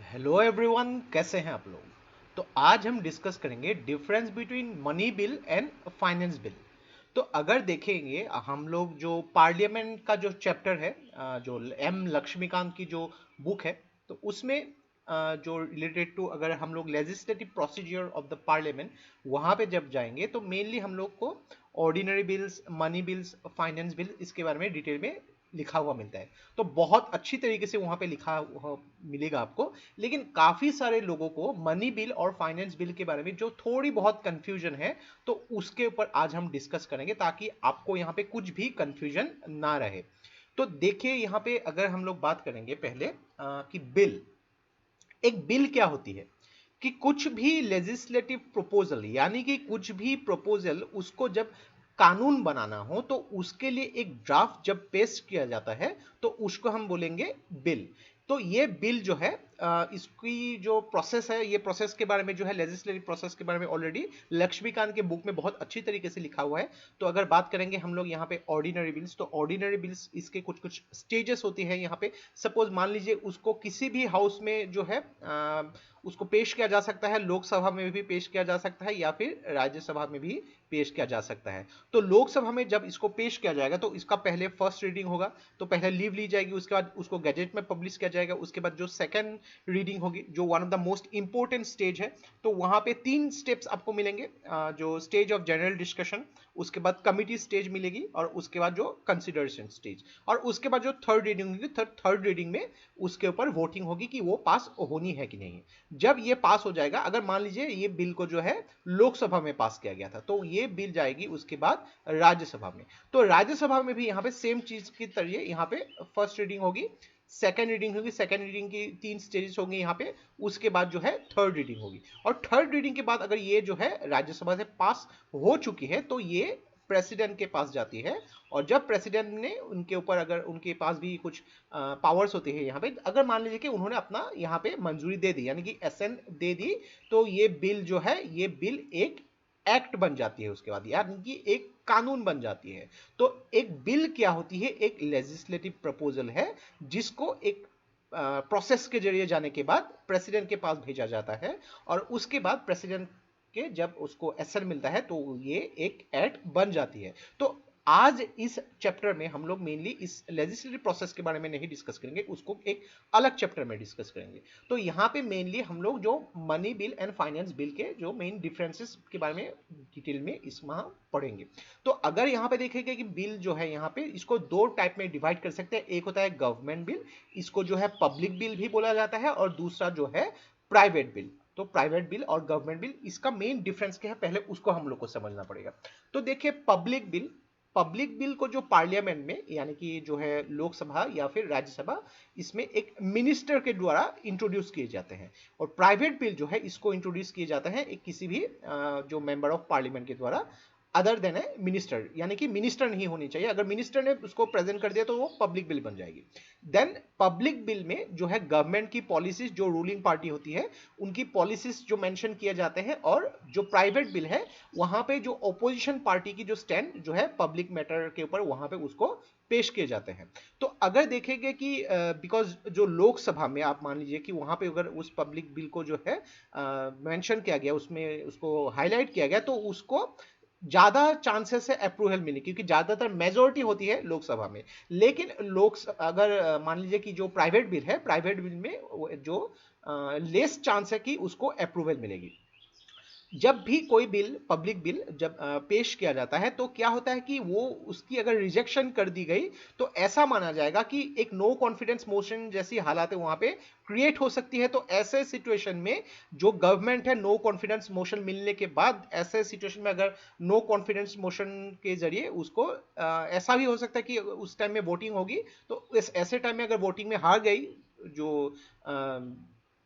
Hello everyone, कैसे हैं आप लोग। तो आज हम डिस्कस करेंगे difference between money bill and finance bill. तो अगर देखेंगे हम लोग जो पार्लियामेंट का जो चैप्टर है, जो एम लक्ष्मीकांत की जो बुक है, तो उसमें जो रिलेटेड टू अगर हम लोग legislative procedure of the parliament वहाँ पे जब जाएंगे तो मेनली हम लोग को ordinary bills, money bills, finance bill इसके बारे में डिटेल में लिखा हुआ मिलता है। तो बहुत अच्छी तरीके से वहाँ पे लिखा हुआ मिलेगा आपको। लेकिन काफी सारे लोगों को मनी बिल और फाइनेंस बिल के बारे में जो थोड़ी बहुत कंफ्यूजन है, तो उसके ऊपर आज हम डिस्कस करेंगे ताकि आपको यहाँ पे कुछ भी कंफ्यूजन ना रहे। तो देखिए यहाँ पे अगर हम लोग बात करेंगे पहले कि बिल, एक बिल क्या होती है कि कुछ भी लेजिस्लेटिव प्रपोजल यानी कि कुछ भी प्रपोजल उसको जब कानून बनाना हो तो उसके लिए एक ड्राफ्ट जब पेश किया जाता है तो उसको हम बोलेंगे बिल। तो ये बिल जो है इसकी जो प्रोसेस है, ये प्रोसेस के बारे में जो है लेजिस्लेटिव प्रोसेस के बारे में ऑलरेडी लक्ष्मीकांत के बुक में बहुत अच्छी तरीके से लिखा हुआ है। तो अगर बात करेंगे हम लोग यहाँ पे ऑर्डिनरी बिल्स, तो ऑर्डिनरी बिल्स इसके कुछ कुछ स्टेजेस होती है यहाँ पे। सपोज मान लीजिए उसको किसी भी हाउस में जो है उसको पेश किया जा सकता है, लोकसभा में भी पेश किया जा सकता है या फिर राज्यसभा में भी पेश किया जा सकता है। तो लोकसभा में जब इसको पेश किया जाएगा तो इसका पहले फर्स्ट रीडिंग होगा, तो पहले लीव ली जाएगी, उसके बाद उसको गैजेट में पब्लिश किया जाएगा। उसके बाद जो सेकंड रीडिंग होगी, जो one of the most important stage है, तो वहां पे तीन स्टेप्स आपको मिलेंगे। जो स्टेज ऑफ जनरल डिस्कशन, उसके बाद कमिटी स्टेज मिलेगी और उसके बाद जो कंसिडरेशन स्टेज, और उसके बाद जो थर्ड रीडिंग होगी, थर्ड रीडिंग में उसके ऊपर वोटिंग होगी कि वो पास होनी है कि नहीं। जब ये पास हो जाएगा, अगर मान लीजिए ये बिल को जो है लोकसभा में पास किया गया था, तो ये बिल जाएगी उसके बाद राज्यसभा में। तो राज्यसभा में भी यहाँ पे सेम चीज की तरह यहाँ पे फर्स्ट रीडिंग होगी, सेकेंड रीडिंग होगी, सेकेंड रीडिंग की तीन स्टेजेस होंगे यहाँ पे, उसके बाद जो है थर्ड रीडिंग होगी। और थर्ड रीडिंग के बाद अगर ये जो है राज्यसभा से पास हो चुकी है तो ये प्रेसिडेंट के पास जाती है। और जब प्रेसिडेंट ने उनके ऊपर, अगर उनके पास भी कुछ पावर्स होते हैं यहाँ पे, अगर मान लीजिए कि उन्होंने अपना यहाँ पे मंजूरी दे दी यानी कि एसेंट दे दी, तो ये बिल जो है, ये बिल एक एक्ट बन जाती है उसके बाद, यानी कि एक कानून बन जाती है। तो एक बिल क्या होती है, एक लेजिस्लेटिव प्रपोजल है जिसको एक प्रोसेस के जरिए जाने के बाद प्रेसिडेंट के पास भेजा जाता है, और उसके बाद प्रेसिडेंट के जब उसको एसेंट मिलता है तो ये एक एक्ट बन जाती है। तो आज इस चैप्टर में हम लोग मेनली इस लेजिस्लेटिव प्रोसेस के बारे में नहीं डिस्कस करेंगे, उसको एक अलग चैप्टर में डिस्कस करेंगे। तो यहाँ पे मेनली हम लोग जो money bill and finance bill के जो मेन डिफरेंसेस के बारे में डिटेल में इसमें पढ़ेंगे। तो अगर यहाँ पे देखेंगे कि बिल जो है, यहाँ पे इसको दो टाइप में डिवाइड कर सकते हैं। एक होता है गवर्नमेंट बिल, इसको जो है पब्लिक बिल भी बोला जाता है, और दूसरा जो है प्राइवेट बिल। तो प्राइवेट बिल और गवर्नमेंट बिल, इसका मेन डिफरेंस क्या है पहले उसको हम लोग को समझना पड़ेगा। तो देखिए पब्लिक बिल, पब्लिक बिल को जो पार्लियामेंट में यानी कि जो है लोकसभा या फिर राज्यसभा, इसमें एक मिनिस्टर के द्वारा इंट्रोड्यूस किए जाते हैं। और प्राइवेट बिल जो है इसको इंट्रोड्यूस किए जाते हैं एक किसी भी जो मेंबर ऑफ पार्लियामेंट के द्वारा, अदर देन ए मिनिस्टर, यानी कि मिनिस्टर नहीं होनी चाहिए। अगर मिनिस्टर ने उसको प्रेजेंट कर दिया तो वो पब्लिक बिल बन जाएगी। देन पब्लिक बिल में जो है गवर्नमेंट की पॉलिसीज, जो रूलिंग पार्टी होती है उनकी पॉलिसीज जो मेंशन किए जाते हैं। और जो प्राइवेट बिल है वहां पे जो ओपोजिशन पार्टी की जो स्टैंड जो है पब्लिक मैटर के ऊपर, वहां पे उसको पेश किए जाते हैं। तो अगर देखेंगे कि बिकॉज जो लोकसभा में आप मान लीजिए कि वहां पे अगर उस पब्लिक बिल को जो है मेंशन किया गया, उसमें उसको हाईलाइट किया गया, तो उसको ज्यादा चांसेस है अप्रूवल मिलने, क्योंकि ज्यादातर मेजोरिटी होती है लोकसभा में। लेकिन लोक अगर मान लीजिए कि जो प्राइवेट बिल है, प्राइवेट बिल में जो लेस चांस है कि उसको अप्रूवल मिलेगी। जब भी कोई बिल, पब्लिक बिल जब पेश किया जाता है, तो क्या होता है कि वो उसकी अगर रिजेक्शन कर दी गई तो ऐसा माना जाएगा कि एक नो कॉन्फिडेंस मोशन जैसी हालात है वहां पे क्रिएट हो सकती है। तो ऐसे सिचुएशन में जो गवर्नमेंट है, नो कॉन्फिडेंस मोशन मिलने के बाद, ऐसे सिचुएशन में अगर नो कॉन्फिडेंस मोशन के जरिए उसको ऐसा भी हो सकता है कि उस टाइम में वोटिंग होगी, तो इस ऐसे टाइम में अगर वोटिंग में हार गई जो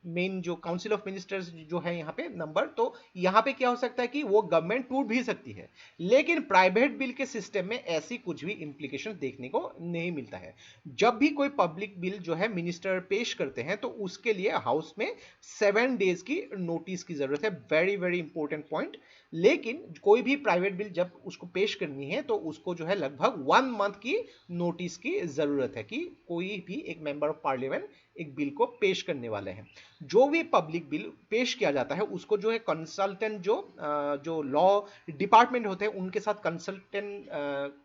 मेन जो काउंसिल ऑफ मिनिस्टर्स जो है यहाँ पे नंबर, तो यहाँ पे क्या हो सकता है कि वो गवर्नमेंट टूट भी सकती है। लेकिन प्राइवेट बिल के सिस्टम में ऐसी कुछ भी इंप्लीकेशन देखने को नहीं मिलता है। जब भी कोई पब्लिक बिल जो है मिनिस्टर पेश करते हैं तो उसके लिए हाउस में 7 डेज की नोटिस की जरूरत है। Very very important point. लेकिन कोई भी प्राइवेट बिल जब उसको पेश करनी है तो उसको जो है लगभग 1 मंथ की नोटिस की जरूरत है कि कोई भी एक मेंबर ऑफ पार्लियामेंट एक बिल को पेश करने वाले हैं। जो भी पब्लिक बिल पेश किया जाता है उसको जो है कंसल्टेंट जो लॉ डिपार्टमेंट होते हैं उनके साथ कंसल्टेंट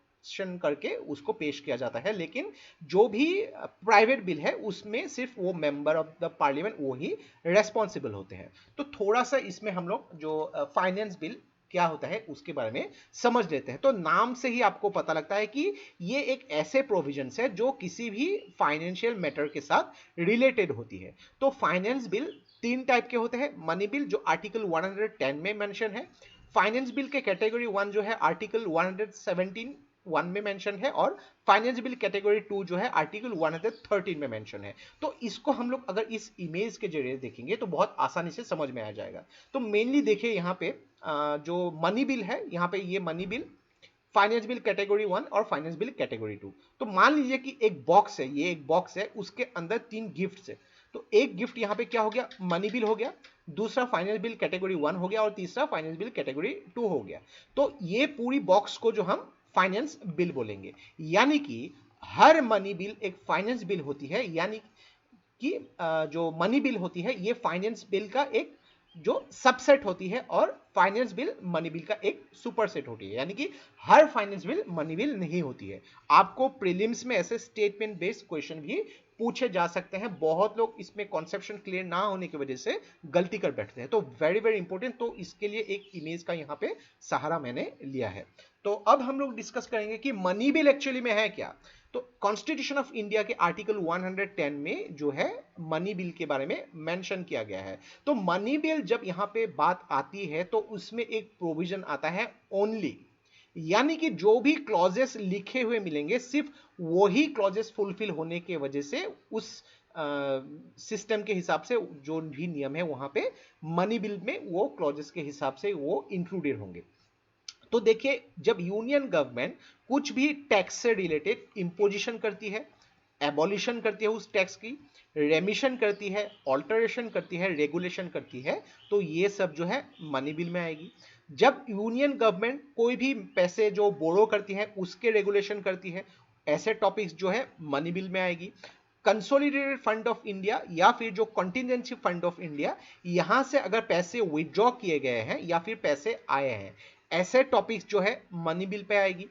करके उसको पेश किया जाता है। लेकिन जो भी प्राइवेट बिल है उसमें सिर्फ वो मेंबर ऑफ द पार्लियामेंट वो ही रेस्पॉन्सिबल होते हैं। तो थोड़ा सा इसमें हम लोग जो फाइनेंस बिल क्या होता है उसके बारे में समझ लेते हैं। तो नाम से ही आपको पता लगता है कि ये एक ऐसे प्रोविजंस है जो किसी भी फाइनेंशियल मैटर के साथ रिलेटेड होती है। तो फाइनेंस बिल तीन टाइप के होते हैं। मनी बिल जो आर्टिकल 110 में मेंशन है, फाइनेंस बिल के कैटेगरी 1 जो है आर्टिकल 117 1 में मेंशन है, और फाइनेंस बिल कैटेगरी 2 जो है आर्टिकल 113 में मेंशन है। तो इसको हम लोग अगर इस इमेज के जरिए देखेंगे तो बहुत आसानी से समझ में आ जाएगा। तो मेनली देखिए यहाँ पे जो मनी बिल है, यहाँ पे ये money bill finance bill category 1 और फाइनेंस बिल कैटेगरी 2। तो मान लीजिए कि एक बॉक्स है, ये एक बॉक्स है, उसके अंदर 3 गिफ्ट्स है। तो एक गिफ्ट यहाँ पे क्या हो गया, मनी बिल हो गया, दूसरा फाइनेंस बिल कैटेगरी 1 हो गया, और तीसरा फाइनेंस बिल कैटेगरी 2 हो गया। तो ये पूरी बॉक्स को जो हम फाइनेंस बिल बोलेंगे। यानी कि हर मनी बिल एक फाइनेंस बिल होती है, यानी कि जो मनी बिल होती है ये फाइनेंस बिल का एक जो सबसेट होती है, और फाइनेंस बिल मनी बिल का एक सुपरसेट होती है। यानी कि हर फाइनेंस बिल मनी बिल नहीं होती है। आपको प्रीलिम्स में ऐसे स्टेटमेंट बेस्ड क्वेश्चन भी पूछे जा सकते हैं। बहुत लोग इसमें कॉन्सेप्शन क्लियर ना होने की वजह से गलती कर बैठते हैं। तो वेरी वेरी इंपॉर्टेंट। तो इसके लिए एक इमेज का यहाँ पे सहारा मैंने लिया है। तो अब हम लोग डिस्कस करेंगे कि मनी बिल एक्चुअली में है क्या। तो कॉन्स्टिट्यूशन ऑफ इंडिया के आर्टिकल 110 में जो है मनी बिल के बारे में मेंशन किया गया है। तो मनी बिल जब यहां पे बात आती है तो उसमें एक प्रोविजन आता है ओनली, यानी कि जो भी क्लॉजेस लिखे हुए मिलेंगे सिर्फ वही क्लॉजेस फुलफिल होने के वजह से उस सिस्टम के हिसाब से जो भी नियम है वहां पे मनी बिल में वो क्लॉजेस के हिसाब से वो इंक्लूडेड होंगे। तो देखिए, जब यूनियन गवर्नमेंट कुछ भी टैक्स से रिलेटेड इंपोजिशन करती है, एबॉलिशन करती है उस टैक्स की, रेमिशन करती है, ऑल्टरेशन करती है, रेगुलेशन करती है, तो ये सब जो है मनी बिल में आएगी। जब यूनियन गवर्नमेंट कोई भी पैसे जो बोरो करती है उसके रेगुलेशन करती है, ऐसे टॉपिक्स जो है मनी बिल में आएगी। कंसोलिडेटेड फंड ऑफ इंडिया या फिर जो कॉन्टिजेंसी फंड ऑफ इंडिया, यहां से अगर पैसे विड्रॉ किए गए हैं या फिर पैसे आए हैं, ऐसे टॉपिक्स जो है मनी बिल पे आएगी।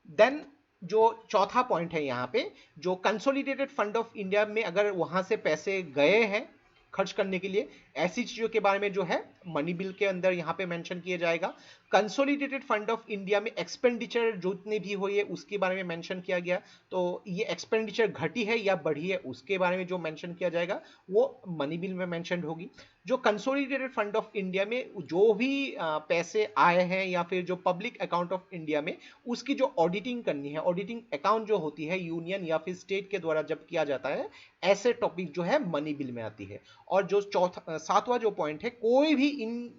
देन जो चौथा पॉइंट है यहाँ पे, जो कंसोलिडेटेड फंड ऑफ इंडिया में अगर वहां से पैसे गए हैं खर्च करने के लिए, ऐसी चीजों के बारे में जो है मनी बिल के अंदर यहाँ पे मेंशन किया जाएगा। कंसोलिडेटेड फंड ऑफ इंडिया में एक्सपेंडिचर जितनी भी हुई है उसके बारे में मेंशन किया गया। तो ये एक्सपेंडिचर घटी है या बढ़ी है उसके बारे में जो मेंशन किया जाएगा वो मनी बिल में मेंशन होगी। जो कंसोलिडेटेड फंड ऑफ इंडिया में जो भी पैसे आए हैं या फिर जो पब्लिक अकाउंट ऑफ इंडिया में उसकी जो ऑडिटिंग करनी है, ऑडिटिंग अकाउंट जो होती है यूनियन या फिर स्टेट के द्वारा जब किया जाता है, ऐसे टॉपिक जो है मनी बिल में आती है। और जो सातवां जो पॉइंट है, कोई भी इन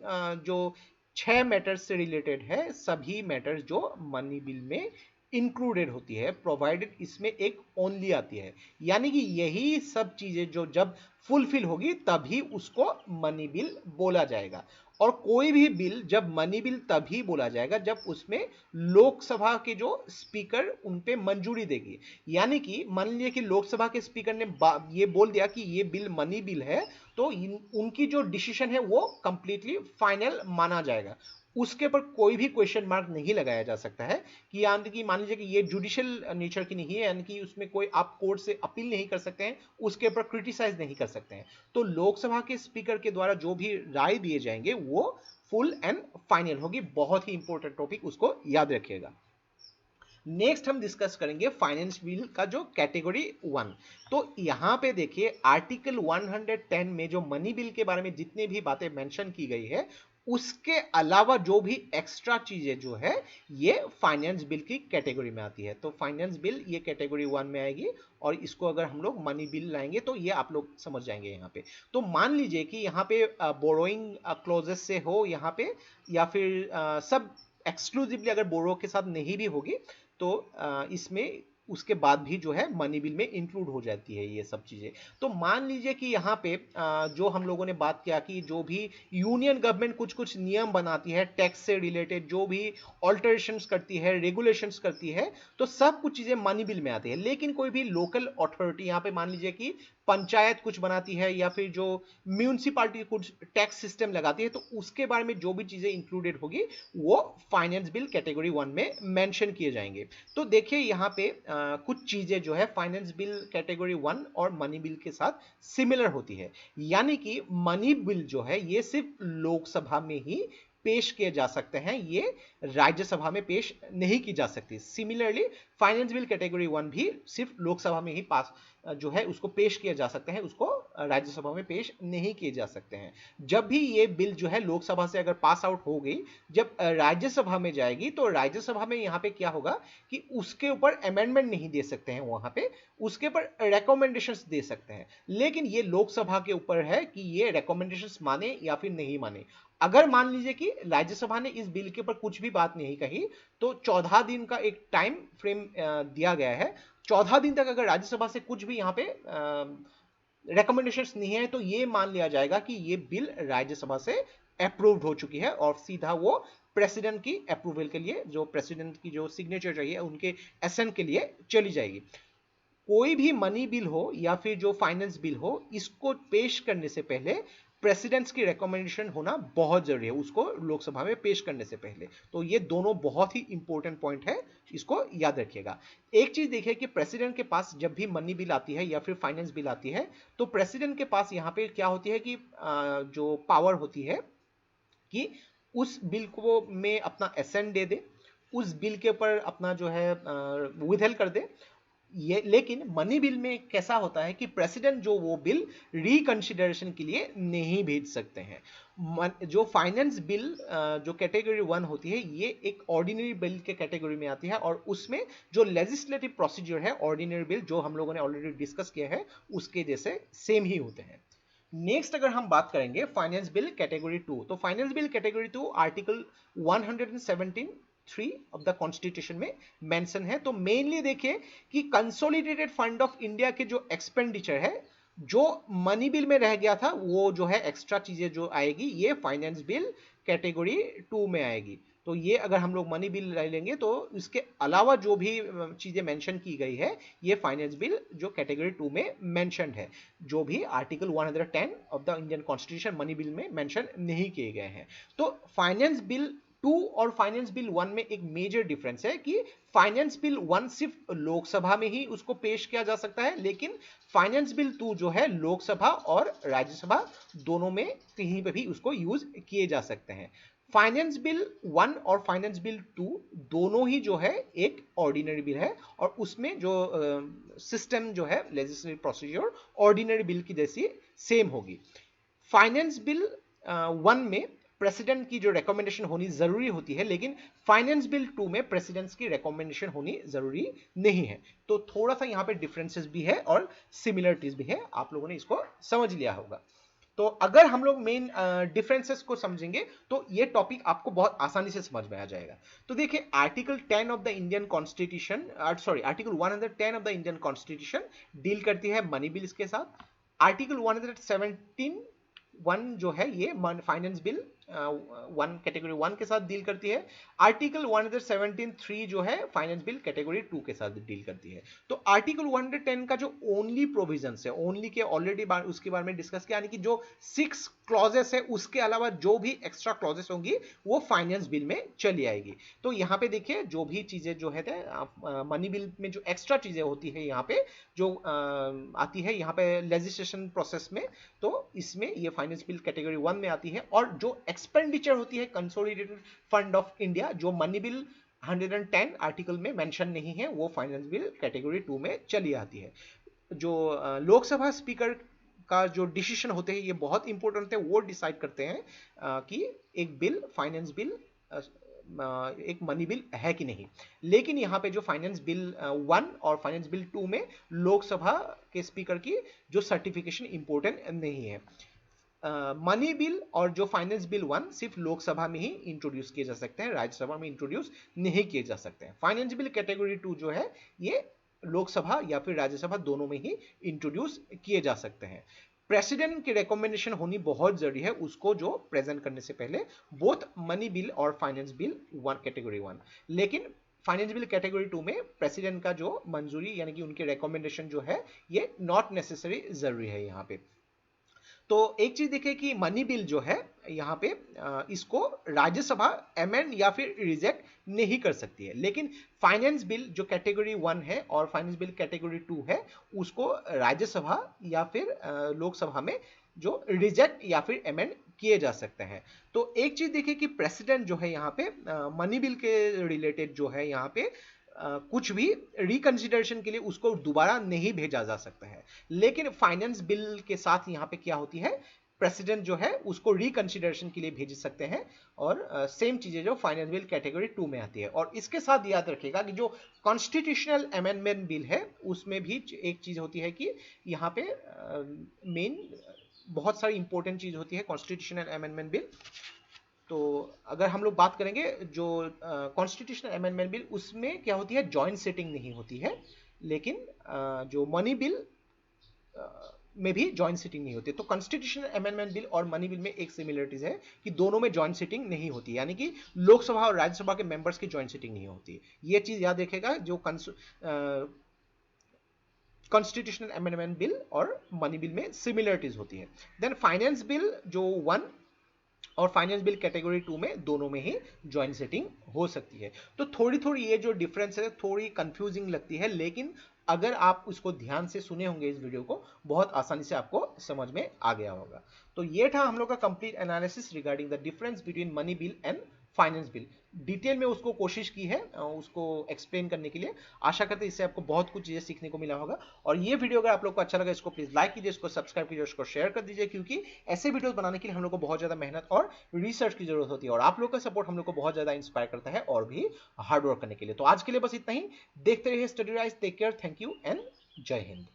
जो 6 मैटर्स से रिलेटेड है, सभी मैटर्स जो मनी बिल में इंक्लूडेड होती है, प्रोवाइडेड इसमें एक ओनली आती है। यानी कि यही सब चीजें जो जब फुलफिल होगी तभी उसको मनी बिल बोला जाएगा। और कोई भी बिल जब मनी बिल तभी बोला जाएगा जब उसमें लोकसभा के जो स्पीकर उन पे मंजूरी देगी। यानी कि मान लीजिए कि लोकसभा के स्पीकर ने ये बोल दिया कि ये बिल मनी बिल है, तो उनकी जो डिसीजन है वो कंप्लीटली फाइनल माना जाएगा। उसके ऊपर कोई भी क्वेश्चन मार्क नहीं लगाया जा सकता है कि यानी कि मान लीजिए कि ये जुडिशियल नेचर की नहीं है, यानी कि उसमें कोई आप कोर्ट से अपील नहीं कर सकते हैं, उसके ऊपर क्रिटिसाइज नहीं कर सकते हैं। तो लोकसभा के स्पीकर के द्वारा जो भी राय दिए जाएंगे वो फुल एंड फाइनल होगी। बहुत ही इंपॉर्टेंट टॉपिक, उसको याद रखिएगा। नेक्स्ट हम डिस्कस करेंगे फाइनेंस बिल का जो कैटेगरी 1। तो यहां पे देखिए आर्टिकल 110 में जो मनी बिल के बारे में जितने भी बातें मेंशन की गई है, उसके अलावा जो भी एक्स्ट्रा चीजें जो है ये फाइनेंस बिल की कैटेगरी में आती है। तो फाइनेंस बिल ये कैटेगरी 1 में आएगी, और इसको अगर हम लोग मनी बिल लाएंगे तो ये आप लोग समझ जाएंगे यहाँ पे। तो मान लीजिए कि यहाँ पे बोरोइंग क्लोजेस से हो यहाँ पे, या फिर सब एक्सक्लूसिवली अगर बोरो के साथ नहीं भी होगी तो इसमें उसके बाद भी जो है मनी बिल में इंक्लूड हो जाती है ये सब चीजें। तो मान लीजिए कि यहाँ पे जो हम लोगों ने बात किया कि जो भी यूनियन गवर्नमेंट कुछ कुछ नियम बनाती है टैक्स से रिलेटेड, जो भी ऑल्टरेशंस करती है, रेगुलेशंस करती है, तो सब कुछ चीजें मनी बिल में आती है। लेकिन कोई भी लोकल अथॉरिटी, यहाँ पे मान लीजिए कि पंचायत कुछ बनाती है या फिर जो म्यूनिसिपालिटी कुछ टैक्स सिस्टम लगाती है, तो उसके बारे में जो भी चीजें इंक्लूडेड होगी वो फाइनेंस बिल कैटेगरी 1 में मेंशन किए जाएंगे। तो देखिए यहाँ पे कुछ चीजें जो है फाइनेंस बिल कैटेगरी 1 और मनी बिल के साथ सिमिलर होती है, यानी कि मनी बिल जो है ये सिर्फ लोकसभा में ही पेश किए जा सकते हैं, ये राज्यसभा में पेश नहीं की जा सकती। सिमिलरली फाइनेंस बिल कैटेगरी 1 भी सिर्फ लोकसभा में ही पास जो है उसको पेश किया जा सकते हैं, उसको राज्यसभा में पेश नहीं किए जा सकते हैं। जब भी ये बिल जो है लोकसभा से अगर पास आउट हो गई, जब राज्यसभा में जाएगी तो राज्यसभा में यहाँ पे क्या होगा कि उसके ऊपर अमेंडमेंट नहीं दे सकते हैं, वहां पे उसके ऊपर रिकमेंडेशंस दे सकते हैं। लेकिन ये लोकसभा के ऊपर है कि ये रिकमेंडेशंस माने या फिर नहीं माने। अगर मान लीजिए कि राज्यसभा ने इस बिल के ऊपर कुछ भी बात नहीं कही, तो 14 दिन का एक टाइम फ्रेम दिया गया है। 14 दिन तक अगर राज्यसभा से कुछ भी यहाँ पे रिकमेंडेशंस नहीं है, तो ये मान लिया जाएगा कि ये बिल राज्यसभा से अप्रूव्ड हो चुकी है और सीधा वो प्रेसिडेंट की अप्रूवल के लिए, जो प्रेसिडेंट की जो सिग्नेचर चाहिए उनके एसेंट के लिए चली जाएगी। कोई भी मनी बिल हो या फिर जो फाइनेंस बिल हो, इसको पेश करने से पहले प्रेसिडेंट्स की रिकमेंडेशन होना बहुत जरूरी है, उसको लोकसभा में पेश करने से पहले। तो ये दोनों बहुत ही इंपॉर्टेंट पॉइंट है, इसको याद रखिएगा। एक चीज देखिए कि प्रेसिडेंट के पास जब भी मनी बिल आती है या फिर फाइनेंस बिल आती है, तो प्रेसिडेंट के पास यहाँ पे क्या होती है कि जो पावर होती है कि उस बिल को में अपना एसेंट दे दे, उस बिल के ऊपर अपना जो है विथहेल्ड कर दे। ये लेकिन मनी बिल में कैसा होता है कि प्रेसिडेंट जो वो बिल रिकंसिडरेशन के लिए नहीं भेज सकते हैं। जो फाइनेंस बिल जो कैटेगरी 1 होती है, ये एक ऑर्डिनरी बिल के कैटेगरी में आती है और उसमें जो लेजिस्लेटिव प्रोसीजर है ऑर्डिनरी बिल जो हम लोगों ने ऑलरेडी डिस्कस किया है उसके जैसे सेम ही होते हैं। नेक्स्ट अगर हम बात करेंगे फाइनेंस बिल कैटेगरी 2, तो finance bill category 2 article 117(3) of the constitution में मेंशन है। तो मेनली देखिए कि कंसोलिडेटेड फंड ऑफ इंडिया के जो एक्सपेंडिचर है, जो मनी बिल में रह गया था, वो जो है एक्स्ट्रा चीजें जो आएगी ये फाइनेंस बिल कैटेगरी 2 में आएगी। तो ये अगर हम लोग मनी बिल ले लेंगे तो इसके अलावा जो भी चीजें मेंशन की गई है ये फाइनेंस बिल जो कैटेगरी 2 में मेंशन है, जो भी article 110 of the Indian constitution money bill में मेंशन नहीं किए गए हैं। तो फाइनेंस बिल 2 और फाइनेंस बिल 1 में एक मेजर डिफरेंस है कि फाइनेंस बिल 1 सिर्फ लोकसभा में ही उसको पेश किया जा सकता है, लेकिन फाइनेंस बिल 2 जो है लोकसभा और राज्यसभा दोनों में कहीं पे भी उसको यूज किए जा सकते हैं। फाइनेंस बिल 1 और फाइनेंस बिल 2 दोनों ही जो है एक ऑर्डिनरी बिल है और उसमें जो सिस्टम जो है लेजिस्लेटिव प्रोसीजर ऑर्डिनरी बिल की जैसी सेम होगी। फाइनेंस बिल 1 में प्रेसिडेंट की जो रिकमेंडेशन होनी जरूरी होती है, लेकिन फाइनेंस बिल 2 में प्रेसिडेंट्स की रिकमेंडेशन होनी जरूरी नहीं है। तो थोड़ा सा यहाँ पे डिफरेंसेस भी है और सिमिलरिटीज भी है, आप लोगों ने इसको समझ लिया होगा। तो अगर हम लोग मेन डिफरेंसेस को समझेंगे तो ये टॉपिक आपको बहुत आसानी से समझ में आ जाएगा। तो देखिए article 10 of the Indian constitution article 110 of the Indian constitution deal करती है मनी बिल्स के साथ। आर्टिकल 117(1) जो है ये फाइनेंस बिल 1 कैटेगरी 1 के साथ डील करती है। आर्टिकल 117(3) जो है फाइनेंस बिल कैटेगरी 2 के साथ डील करती है। तो आर्टिकल 110 का जो ओनली प्रोविजंस है, ओनली के ऑलरेडी उसके बारे में डिस्कस किया, यानी कि जो 6 क्लॉजेस है उसके अलावा जो भी एक्स्ट्रा क्लॉजेस होंगी वो फाइनेंस बिल में चली आएगी। तो यहाँ पे देखिए जो भी चीजें जो है मनी बिल में जो एक्स्ट्रा चीजें होती है यहाँ पे जो आती है यहाँ पे लेजिस्लेशन प्रोसेस में, तो इसमें ये फाइनेंस बिल कैटेगरी 1 में आती है। और जो एक्सपेंडिचर होती है कंसोलिडेटेड फंड ऑफ इंडिया, जो मनी बिल 110 आर्टिकल में मेंशन नहीं है, वो फाइनेंस बिल कैटेगरी 2 में चली आती है। जो लोकसभा स्पीकर का जो डिसीजन होते हैं ये बहुत इंपॉर्टेंट है, वो डिसाइड करते हैं कि एक बिल फाइनेंस बिल एक मनी बिल है कि नहीं। लेकिन यहाँ पे जो फाइनेंस बिल 1 और फाइनेंस बिल 2 में लोकसभा के स्पीकर की जो सर्टिफिकेशन इंपॉर्टेंट नहीं है। मनी बिल और जो फाइनेंस बिल 1 सिर्फ लोकसभा में ही इंट्रोड्यूस किए जा सकते हैं, राज्यसभा में इंट्रोड्यूस नहीं किए जा सकते हैं। फाइनेंस बिल कैटेगरी 2 जो है ये लोकसभा या फिर राज्यसभा दोनों में ही इंट्रोड्यूस किए जा सकते हैं। प्रेसिडेंट की रिकमेंडेशन होनी बहुत जरूरी है उसको जो प्रेजेंट करने से पहले, बोथ मनी बिल और फाइनेंस बिल 1 कैटेगरी 1। लेकिन फाइनेंस बिल कैटेगरी 2 में प्रेसिडेंट का जो मंजूरी यानी कि उनके रिकमेंडेशन जो है ये नॉट नेसेसरी जरूरी है यहाँ पे। तो एक चीज देखिए कि मनी बिल जो है यहाँ पे इसको राज्यसभा अमेंड या फिर रिजेक्ट नहीं कर सकती है, लेकिन फाइनेंस बिल जो कैटेगरी 1 है और फाइनेंस बिल कैटेगरी 2 है उसको राज्यसभा या फिर लोकसभा में जो रिजेक्ट या फिर अमेंड किए जा सकते हैं। तो एक चीज देखिए कि प्रेसिडेंट जो है यहाँ पे मनी बिल के रिलेटेड जो है यहाँ पे कुछ भी रिकंसिडरेशन के लिए उसको दोबारा नहीं भेजा जा सकता है, लेकिन फाइनेंस बिल के साथ यहाँ पे क्या होती है, प्रेसिडेंट जो है उसको रिकंसिडरेशन के लिए भेज सकते हैं और सेम चीजें जो फाइनेंस बिल कैटेगरी 2 में आती है। और इसके साथ याद रखिएगा कि जो कॉन्स्टिट्यूशनल अमेंडमेंट बिल है उसमें भी एक चीज होती है कि यहाँ पे मेन बहुत सारी इंपॉर्टेंट चीज होती है कॉन्स्टिट्यूशनल अमेंडमेंट बिल। तो अगर हम लोग बात करेंगे जो कॉन्स्टिट्यूशनल अमेंडमेंट बिल उसमें क्या होती है, जॉइंट सिटिंग नहीं होती है, लेकिन जो मनी बिल में भी जॉइंट सिटिंग नहीं होती। तो कॉन्स्टिट्यूशनल अमेंडमेंट बिल और मनी बिल में एक सिमिलरिटीज है कि दोनों में जॉइंट सिटिंग नहीं होती, यानी कि लोकसभा और राज्यसभा के मेंबर्स की जॉइंट सिटिंग नहीं होती। ये चीज याद रखेगा जो कॉन्स्टिट्यूशनल अमेंडमेंट बिल और मनी बिल में सिमिलरिटीज होती है। देन फाइनेंस बिल जो 1 और फाइनेंस बिल कैटेगरी 2 में दोनों में ही जॉइंट सेटिंग हो सकती है। तो थोड़ी थोड़ी ये जो डिफरेंस है थोड़ी कंफ्यूजिंग लगती है, लेकिन अगर आप उसको ध्यान से सुने होंगे इस वीडियो को बहुत आसानी से आपको समझ में आ गया होगा। तो ये था हम लोग का complete analysis regarding the difference between money bill and finance bill. Detail में उसको कोशिश की है उसको एक्सप्लेन करने के लिए। आशा करते हैं इससे आपको बहुत कुछ चीजें सीखने को मिला होगा। और ये वीडियो अगर आप लोग को अच्छा लगा इसको प्लीज लाइक कीजिए, इसको सब्सक्राइब कीजिए, इसको शेयर कर दीजिए, क्योंकि ऐसे वीडियोस बनाने के लिए हम लोग को बहुत ज्यादा मेहनत और रिसर्च की जरूरत होती है और आप लोग का सपोर्ट हम लोग को बहुत ज्यादा इंस्पायर करता है और भी हार्ड वर्क करने के लिए। तो आज के लिए बस इतना ही। देखते रहिए study rise. Take care, thank you and Jai Hind.